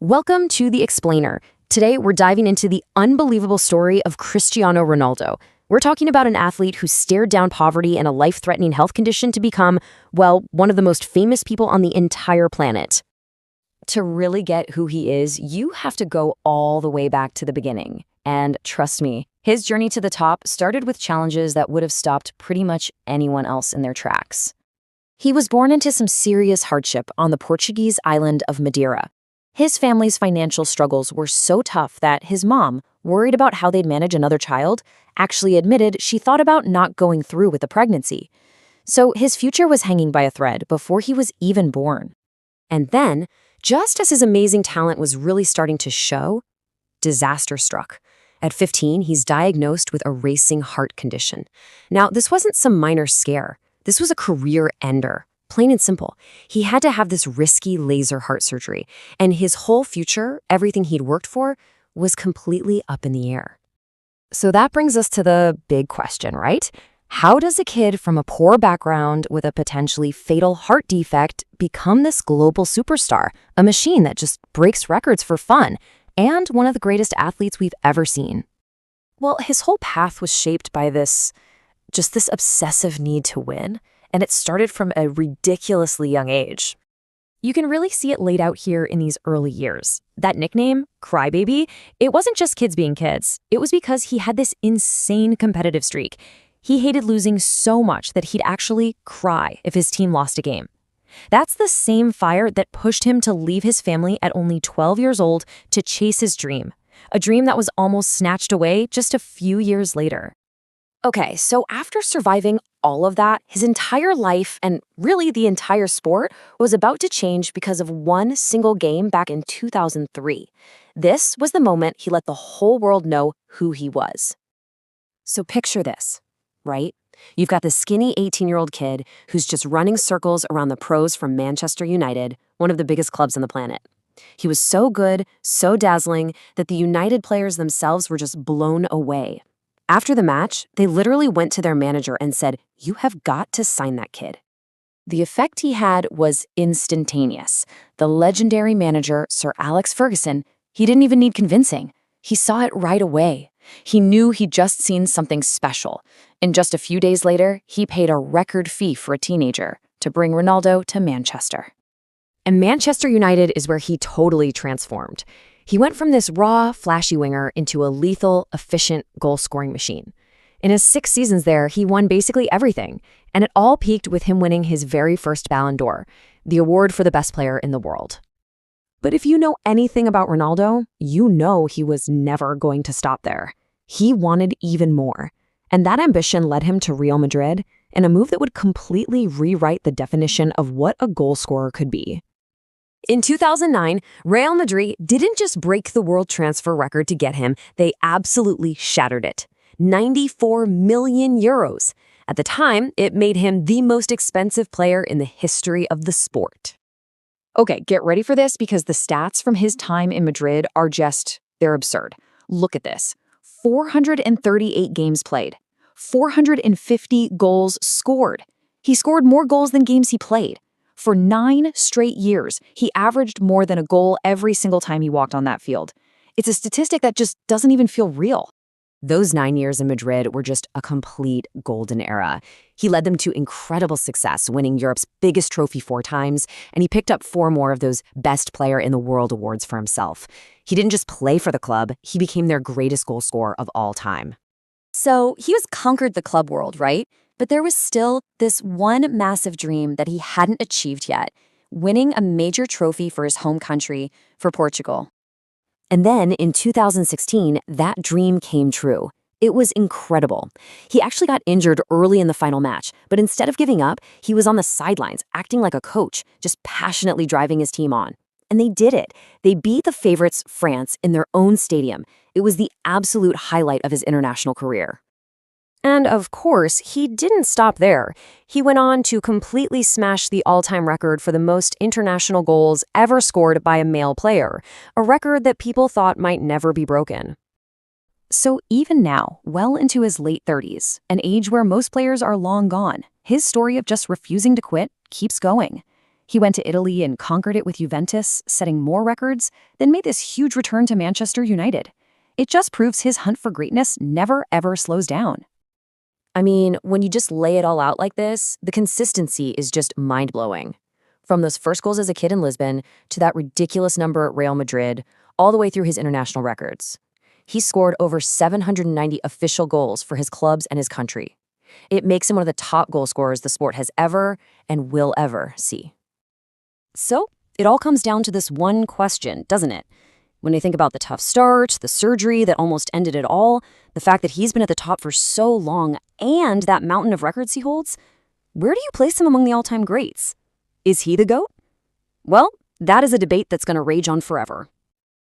Welcome to The Explainer. Today, we're diving into the unbelievable story of Cristiano Ronaldo. We're talking about an athlete who stared down poverty and a life-threatening health condition to become, well, one of the most famous people on the entire planet. To really get who he is, you have to go all the way back to the beginning. And trust me, his journey to the top started with challenges that would have stopped pretty much anyone else in their tracks. He was born into some serious hardship on the Portuguese island of Madeira. His family's financial struggles were so tough that his mom, worried about how they'd manage another child, actually admitted she thought about not going through with the pregnancy. So his future was hanging by a thread before he was even born. And then, just as his amazing talent was really starting to show, disaster struck. At 15, he's diagnosed with a racing heart condition. Now, this wasn't some minor scare. This was a career ender. Plain and simple. He had to have this risky laser heart surgery, and his whole future, everything he'd worked for, was completely up in the air. So that brings us to the big question, right? How does a kid from a poor background with a potentially fatal heart defect become this global superstar, a machine that just breaks records for fun, and one of the greatest athletes we've ever seen? Well, his whole path was shaped by this obsessive need to win. And it started from a ridiculously young age. You can really see it laid out here in these early years. That nickname, Crybaby, it wasn't just kids being kids. It was because he had this insane competitive streak. He hated losing so much that he'd actually cry if his team lost a game. That's the same fire that pushed him to leave his family at only 12 years old to chase his dream, a dream that was almost snatched away just a few years later. Okay, so after surviving all of that, his entire life, and really the entire sport, was about to change because of one single game back in 2003. This was the moment he let the whole world know who he was. So picture this, right? You've got the skinny 18-year-old kid who's just running circles around the pros from Manchester United, one of the biggest clubs on the planet. He was so good, so dazzling, that the United players themselves were just blown away. After the match, they literally went to their manager and said, "You have got to sign that kid." The effect he had was instantaneous. The legendary manager, Sir Alex Ferguson, he didn't even need convincing. He saw it right away. He knew he'd just seen something special. And just a few days later, he paid a record fee for a teenager to bring Ronaldo to Manchester. And Manchester United is where he totally transformed. He went from this raw, flashy winger into a lethal, efficient goal-scoring machine. In his 6 seasons there, he won basically everything, and it all peaked with him winning his very first Ballon d'Or, the award for the best player in the world. But if you know anything about Ronaldo, you know he was never going to stop there. He wanted even more, and that ambition led him to Real Madrid in a move that would completely rewrite the definition of what a goal scorer could be. In 2009, Real Madrid didn't just break the world transfer record to get him, they absolutely shattered it. 94 million euros. At the time, it made him the most expensive player in the history of the sport. Okay, get ready for this because the stats from his time in Madrid are they're absurd. Look at this. 438 games played. 450 goals scored. He scored more goals than games he played. For 9 straight years, he averaged more than a goal every single time he walked on that field. It's a statistic that just doesn't even feel real. Those 9 years in Madrid were just a complete golden era. He led them to incredible success, winning Europe's biggest trophy 4 times, and he picked up 4 more of those Best Player in the World awards for himself. He didn't just play for the club, he became their greatest goal scorer of all time. So he has conquered the club world, right? But there was still this one massive dream that he hadn't achieved yet, winning a major trophy for his home country, for Portugal. And then in 2016, that dream came true. It was incredible. He actually got injured early in the final match, but instead of giving up, he was on the sidelines, acting like a coach, just passionately driving his team on. And they did it. They beat the favorites, France, in their own stadium. It was the absolute highlight of his international career. And of course, he didn't stop there. He went on to completely smash the all-time record for the most international goals ever scored by a male player, a record that people thought might never be broken. So even now, well into his late 30s, an age where most players are long gone, his story of just refusing to quit keeps going. He went to Italy and conquered it with Juventus, setting more records, then made this huge return to Manchester United. It just proves his hunt for greatness never ever slows down. I mean, when you just lay it all out like this, the consistency is just mind-blowing. From those first goals as a kid in Lisbon to that ridiculous number at Real Madrid, all the way through his international records. He scored over 790 official goals for his clubs and his country. It makes him one of the top goal scorers the sport has ever and will ever see. So, it all comes down to this one question, doesn't it? When you think about the tough start, the surgery that almost ended it all, the fact that he's been at the top for so long, and that mountain of records he holds, where do you place him among the all-time greats? Is he the GOAT? Well, that is a debate that's going to rage on forever.